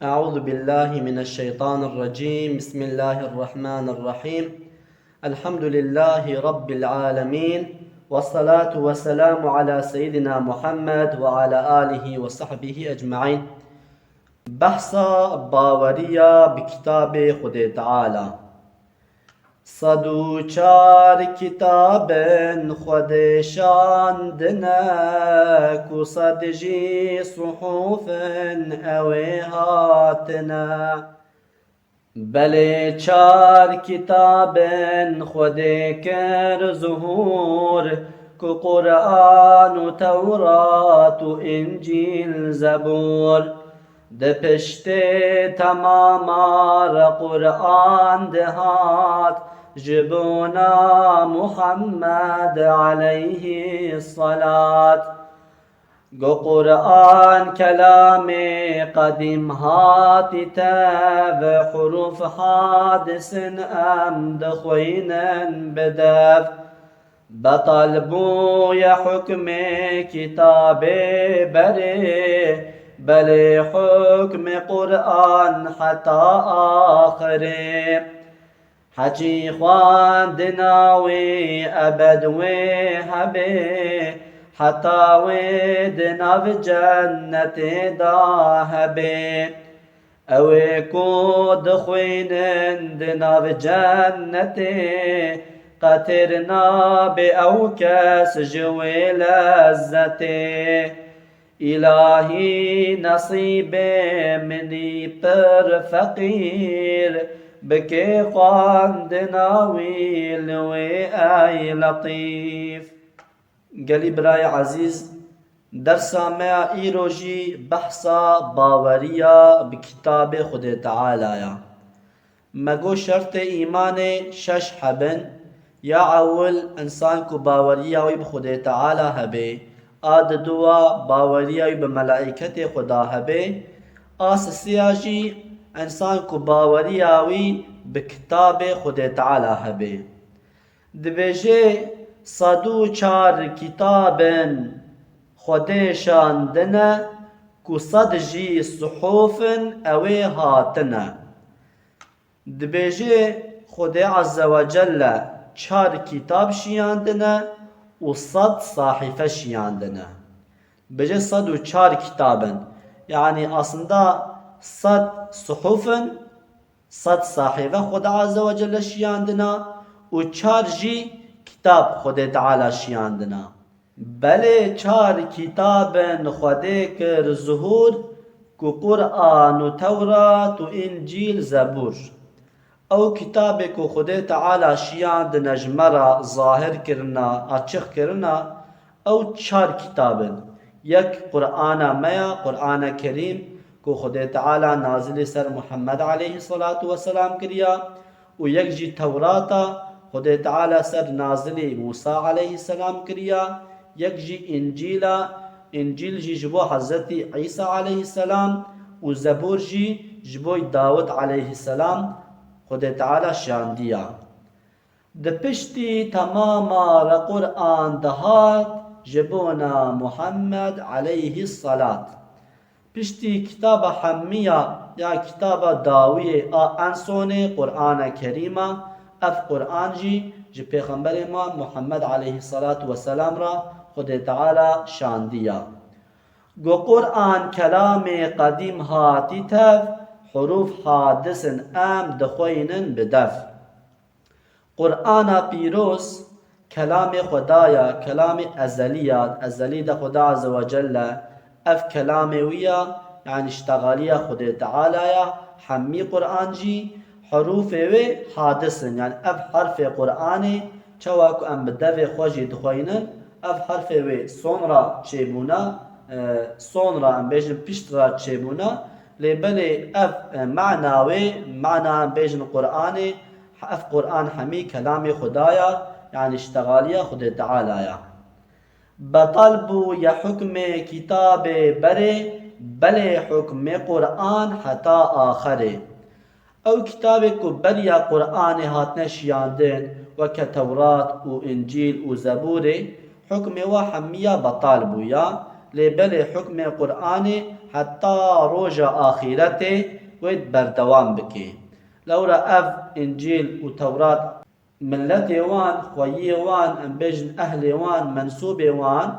أعوذ بالله من الشيطان الرجيم. بسم الله الرحمن الرحيم. الحمد لله رب العالمين، والصلاة والسلام على سيدنا محمد وعلى آله وصحبه أجمعين. بحث باورية بكتاب خدا تعالى. صدو چار کتابن خودشان دنک و صد جی صحوفن اوی هاتنا بله چار کتابن خود کر ظهور کو قرآن و تورات و انجیل زبور ده پشت تمامار قرآن دهات جبونا محمد علیه الصلاة گو قرآن کلام قدیم هاتی تاب حروف حادث امد خوینن بدف بطلبو یا حکم کتاب بره بل حکم قرآن حتی آخره حجی خواندناوی ابد و هبه حتی ودناو جنت داهبه اوی کود خوینن دناو جنت قطرنا به او کس جوی لذته الهی نصیب منی پر فقیر بکی خواندناوی لوی ای لطیف. گلی برای عزیز درسا ما ایروجی بحثا باوریا بکتاب خود تعالی مگو شرط ایمان شش حبن یا اول انسان کو باوریا وی بخود تعالی هبه آد دوا باوریا وی بملائکت خدا هبه آس سیاجی انسان کو باوریا وی بکتاب خود تعالی هبه دبیجه صدو چار کتابن خودشان دنه کو صد جی صحوفن اوی هاتنه دبیجه خود عز و جل چار کتاب شیاندنه و صد صحیفه شیاندنه بجه صد و چار کتابن یعنی aslında صد صحوفن صد صحیفه خود عز و جل شیاندنه و چار جی کتاب خود تعالی شیاندنا بله چار کتابن خود کر ظهور کو قرآن و تورات و انجیل زبور او کتاب کو خود تعالی شیاند نجمرا ظاهر کرنا اچخ کرنا او چار کتابن یک قرآن میا قرآن کریم کو خود تعالی نازل سر محمد علیه الصلاة والسلام کریا و یک جی توراتا خود تعالی سر نازل موسی علیه السلام کریا یک جی انجیل جی جبو حضرت عیسی علیه السلام و زبور جی جبو داود علیه السلام خود تعالی شاندیا د پشتی تماما را قرآن دهات جبونا محمد علیه الصلاة پشتی کتاب حمیا یا کتاب داوی انسون قرآن کریمه اف قرآن جی پیغمبر ما محمد علیه الصلاة والسلام را خود تعالی شاندیا گو قرآن کلام قدیم هاتی تف حروف حادث ام دخوینن بدف قرآن پیروز کلام خدایا کلام ازلیات ازلی ده خدا عز و جل اف کلام ویا یعنی اشتغالیا خود تعالی حمی قرآن جی حروف و حادث یعنی اف حرف قرآن چواکو ام بدف خوشی دخوینن اف حرف و sonra چیبونا sonra ام بیشن پشت را چیبونا لبل اف معنى بیشن قرآن اف قرآن حمی کلام خدایا یعنی اشتغالیا خود تعالی بطلبو یا حکم کتاب بره بل حکم قرآن حتی آخره او کتاب کو بریا قرآن هاتنه شیاندن و که تورات و انجیل و زبور حکم و حمیه بطال بویا لبل حكم قرآن حتى روجا آخرته ويد بردوام بكي لورا أف إنجيل وتوراة ملتي وان خويي وان أمبيجن أهلي وان منسوبي وان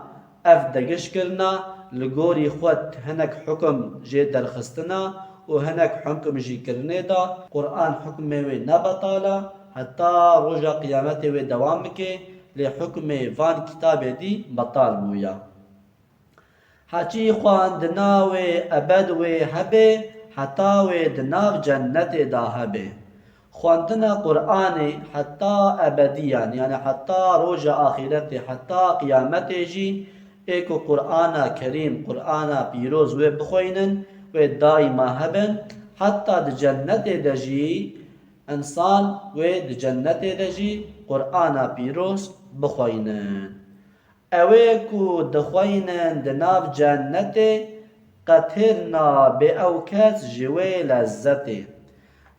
أف دقش كرنا لقوري خود هنك حكم جي درخستنا وهنك حكم جي كرني دا قرآن حكم وي نبطالا حتى رجا قيامته وي دوام بكي لحكم فان كتاب دي بطال بويا حچی خواندناوی ابدوی هبه حتاوی دناو جنت دا هبه خواندنا قرآن حتى ابديا يعني حتى روج آخرت حتى قيامت جي ايكو قرآن كريم قرآن بيروز و بخوينن و دائما هبن حتى د جنت دجي انسان و د جنت دجي قرآن بيروز بخوينن اويكو دخوينن دناف جنته قترنا بأوكاس جوي لذته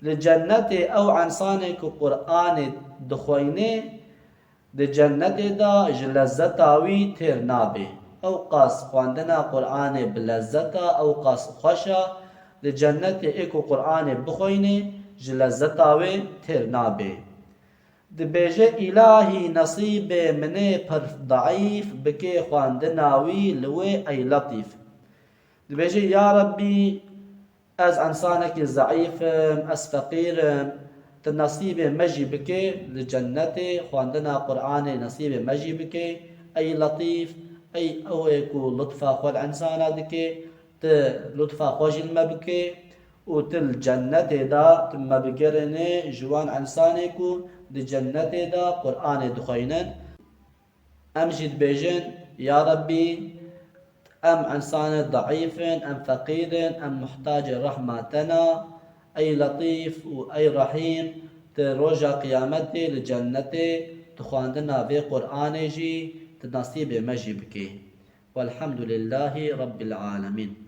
لجنته او عنصانك قرآن دخوينه لجنته دا جلزتاوي ترنابه او قاس خواندنا قرآن بلزتا او قاس خوشا لجنته ايكو قرآن بخوينه جلزتاوي ترنابه دبيجه إلهي نصيب مني پر ضعيف بكي خواندناوي لوي أي لطيف دبيجه يا ربي از انسانك ضعيفم از فقيرم تنصيب مجي بكي لجنتي خواندنا قرآن نصيب مجي بكي أي لطيف أي أويكو لطفا خود انسانا دكي ت لطفا خوش المبكي وتل جنة دا تم بقرني جوان انسانكو دي جنة دا قرآن دخينن أمجد بيجن يا ربي أم انسان ضعيف أم فقير أم محتاج رحمتنا أي لطيف وأي رحيم تروجا قيامتي لجنتي تخواندنا في قرآن جي تنصيب مجيبكي والحمد لله رب العالمين.